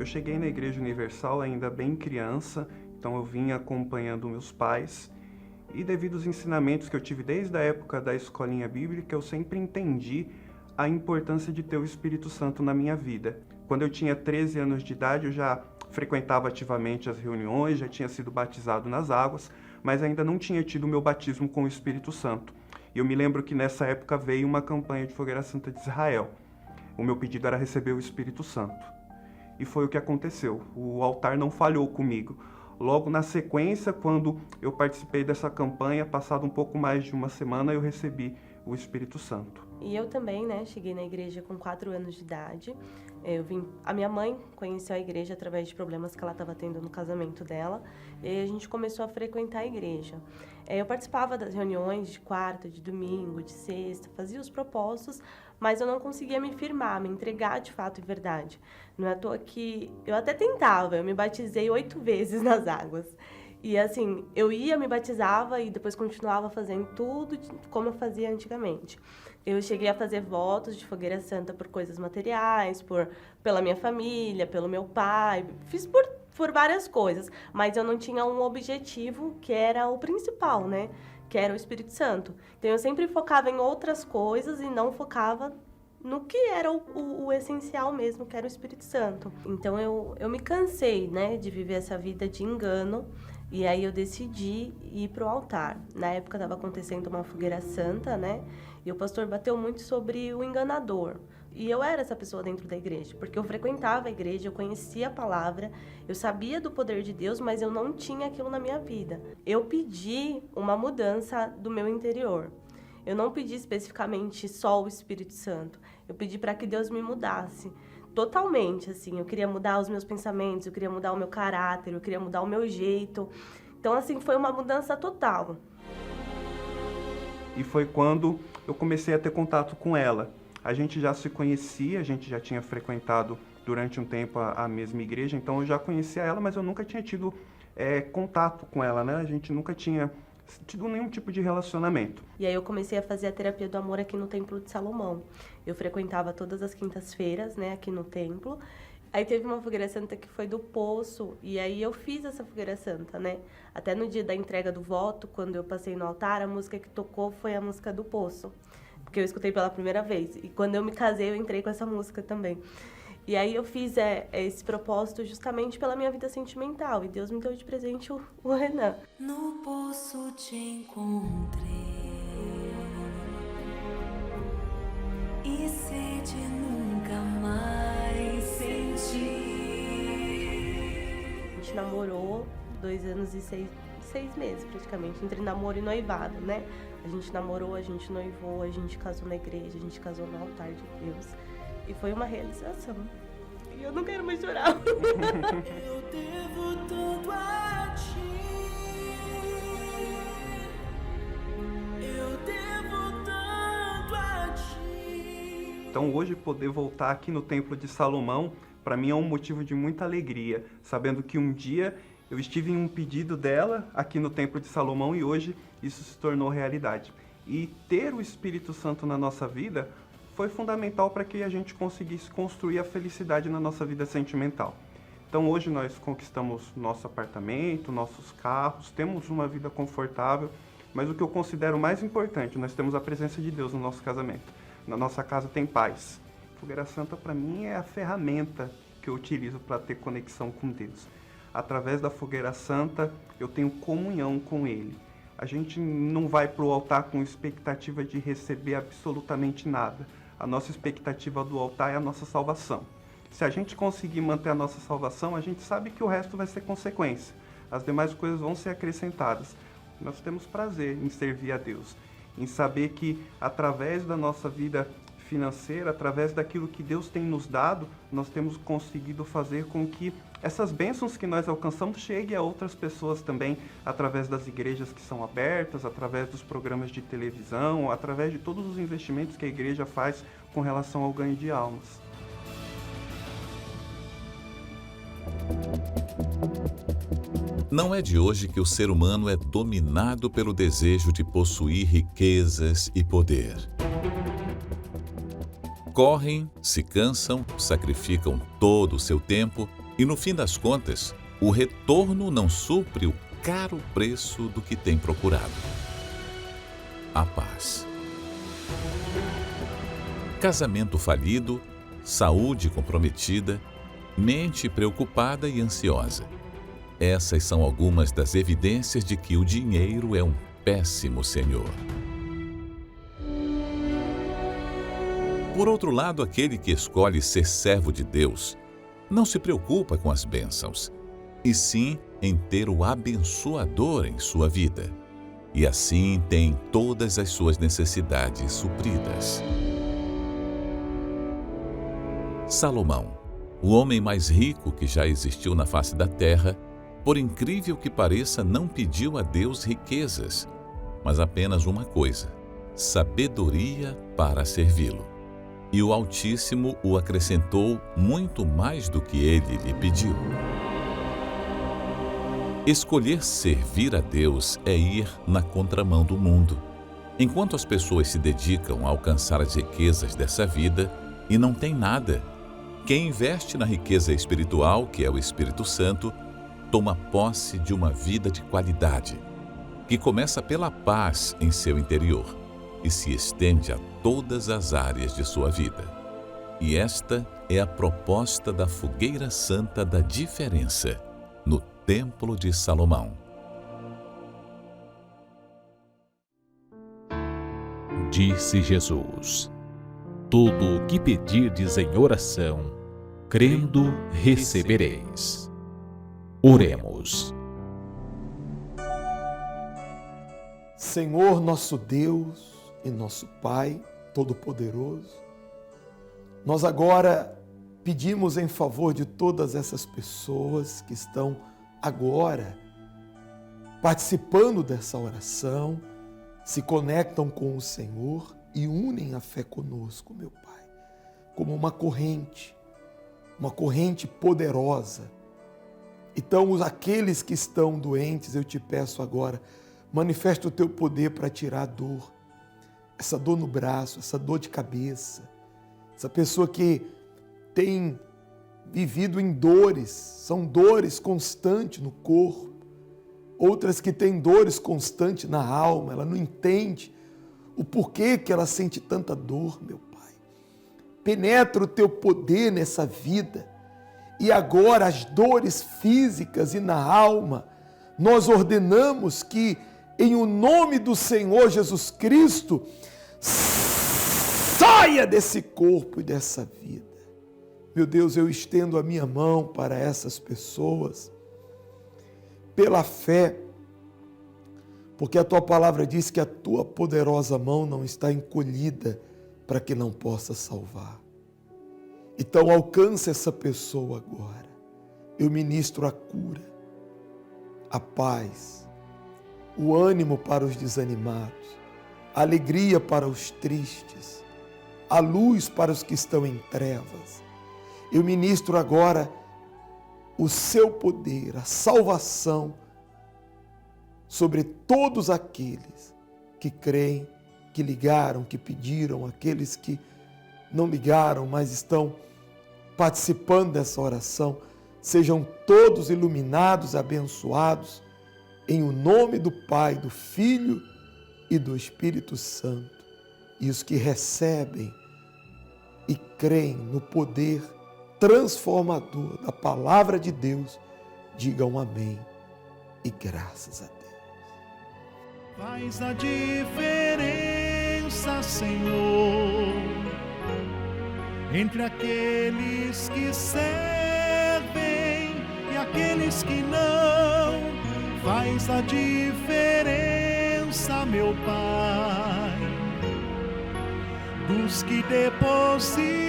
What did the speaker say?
Eu cheguei na Igreja Universal ainda bem criança, então eu vim acompanhando meus pais. E devido aos ensinamentos que eu tive desde a época da escolinha bíblica, eu sempre entendi a importância de ter o Espírito Santo na minha vida. Quando eu tinha 13 anos de idade, eu já frequentava ativamente as reuniões, já tinha sido batizado nas águas, mas ainda não tinha tido o meu batismo com o Espírito Santo. E eu me lembro que nessa época veio uma campanha de Fogueira Santa de Israel. O meu pedido era receber o Espírito Santo. E foi o que aconteceu. O altar não falhou comigo. Logo na sequência, quando eu participei dessa campanha, passado um pouco mais de uma semana, eu recebi o Espírito Santo. E eu também, cheguei na igreja com 4 anos de idade. A minha mãe conheceu a igreja através de problemas que ela estava tendo no casamento dela. E aí a gente começou a frequentar a igreja. Eu participava das reuniões de quarta, de domingo, de sexta, fazia os propósitos, mas eu não conseguia me firmar, me entregar de fato e verdade. Não é à toa que eu até tentava, eu me batizei 8 vezes nas águas. E assim, eu ia, me batizava e depois continuava fazendo tudo como eu fazia antigamente. Eu cheguei a fazer votos de fogueira santa por coisas materiais, pela minha família, pelo meu pai, fiz por várias coisas, mas eu não tinha um objetivo que era o principal, que era o Espírito Santo. Então eu sempre focava em outras coisas e não focava no que era o essencial mesmo, que era o Espírito Santo. Então eu me cansei, de viver essa vida de engano. E aí eu decidi ir pro altar. Na época estava acontecendo uma fogueira santa, E o pastor bateu muito sobre o enganador. E eu era essa pessoa dentro da igreja, porque eu frequentava a igreja, eu conhecia a palavra, eu sabia do poder de Deus, mas eu não tinha aquilo na minha vida. Eu pedi uma mudança do meu interior. Eu não pedi especificamente só o Espírito Santo. Eu pedi para que Deus me mudasse. Totalmente, assim, eu queria mudar os meus pensamentos, eu queria mudar o meu caráter, eu queria mudar o meu jeito. Então, assim, foi uma mudança total. E foi quando eu comecei a ter contato com ela. A gente já se conhecia, a gente já tinha frequentado durante um tempo a mesma igreja, então eu já conhecia ela, mas eu nunca tinha tido contato com ela, A gente nunca tinha tido nenhum tipo de relacionamento. E aí eu comecei a fazer a terapia do amor aqui no Templo de Salomão. Eu frequentava todas as quintas-feiras, aqui no templo. Aí teve uma fogueira santa que foi do Poço, e aí eu fiz essa fogueira santa, Até no dia da entrega do voto, quando eu passei no altar, a música que tocou foi a música do Poço, porque eu escutei pela primeira vez. E quando eu me casei, eu entrei com essa música também. E aí eu fiz esse propósito justamente pela minha vida sentimental. E Deus me deu de presente o Renan. No poço te encontrei e sede nunca mais senti. A gente namorou 2 anos e 6 meses praticamente, entre namoro e noivado, A gente namorou, a gente noivou, a gente casou na igreja, a gente casou no altar de Deus. E foi uma realização. E eu não quero mais chorar. Eu devo tudo a ti. Eu devo tanto a ti. Então hoje poder voltar aqui no Templo de Salomão, para mim é um motivo de muita alegria, sabendo que um dia eu estive em um pedido dela aqui no Templo de Salomão e hoje isso se tornou realidade. E ter o Espírito Santo na nossa vida foi fundamental para que a gente conseguisse construir a felicidade na nossa vida sentimental. Então hoje nós conquistamos nosso apartamento, nossos carros, temos uma vida confortável, mas o que eu considero mais importante, nós temos a presença de Deus no nosso casamento. Na nossa casa tem paz. Fogueira Santa para mim é a ferramenta que eu utilizo para ter conexão com Deus. Através da Fogueira Santa eu tenho comunhão com Ele. A gente não vai para o altar com expectativa de receber absolutamente nada. A nossa expectativa do altar é a nossa salvação. Se a gente conseguir manter a nossa salvação, a gente sabe que o resto vai ser consequência. As demais coisas vão ser acrescentadas. Nós temos prazer em servir a Deus, em saber que através da nossa vida financeira, através daquilo que Deus tem nos dado, nós temos conseguido fazer com que essas bênçãos que nós alcançamos cheguem a outras pessoas também, através das igrejas que são abertas, através dos programas de televisão, através de todos os investimentos que a igreja faz com relação ao ganho de almas. Não é de hoje que o ser humano é dominado pelo desejo de possuir riquezas e poder. Correm, se cansam, sacrificam todo o seu tempo E no fim das contas, o retorno não supre o caro preço do que tem procurado: a paz. Casamento falido, saúde comprometida, mente preocupada e ansiosa. Essas são algumas das evidências de que o dinheiro é um péssimo senhor. Por outro lado, aquele que escolhe ser servo de Deus não se preocupa com as bênçãos, e sim em ter o abençoador em sua vida. E assim tem todas as suas necessidades supridas. Salomão, o homem mais rico que já existiu na face da terra, por incrível que pareça, não pediu a Deus riquezas, mas apenas uma coisa: sabedoria para servi-lo. E o Altíssimo o acrescentou muito mais do que ele lhe pediu. Escolher servir a Deus é ir na contramão do mundo. Enquanto as pessoas se dedicam a alcançar as riquezas dessa vida e não têm nada, quem investe na riqueza espiritual, que é o Espírito Santo, toma posse de uma vida de qualidade, que começa pela paz em seu interior e se estende a todas as áreas de sua vida. E esta é a proposta da fogueira santa da diferença, no Templo de Salomão. Disse Jesus: tudo o que pedirdes em oração, crendo, recebereis. Oremos. Senhor, nosso Deus e nosso Pai Todo-Poderoso, nós agora pedimos em favor de todas essas pessoas que estão agora participando dessa oração, se conectam com o Senhor e unem a fé conosco, meu Pai, como uma corrente poderosa. Então, aqueles que estão doentes, eu te peço agora, manifesta o teu poder para tirar a dor, essa dor no braço, essa dor de cabeça, essa pessoa que tem vivido em dores, são dores constantes no corpo, outras que têm dores constantes na alma, ela não entende o porquê que ela sente tanta dor, meu Pai. Penetra o teu poder nessa vida e agora as dores físicas e na alma, nós ordenamos que em o nome do Senhor Jesus Cristo, saia desse corpo e dessa vida. Meu Deus, eu estendo a minha mão para essas pessoas, pela fé, porque a tua palavra diz que a tua poderosa mão não está encolhida para que não possa salvar. Então alcance essa pessoa agora. Eu ministro a cura, a paz, o ânimo para os desanimados, a alegria para os tristes, a luz para os que estão em trevas. Eu ministro agora o seu poder, a salvação sobre todos aqueles que creem, que ligaram, que pediram, aqueles que não ligaram, mas estão participando dessa oração. Sejam todos iluminados, abençoados, em o nome do Pai, do Filho e do Espírito Santo. E os que recebem e creem no poder transformador da palavra de Deus, digam amém e graças a Deus. Faz a diferença, Senhor, entre aqueles que servem e aqueles que não. Faz a diferença, meu Pai, dos que depositam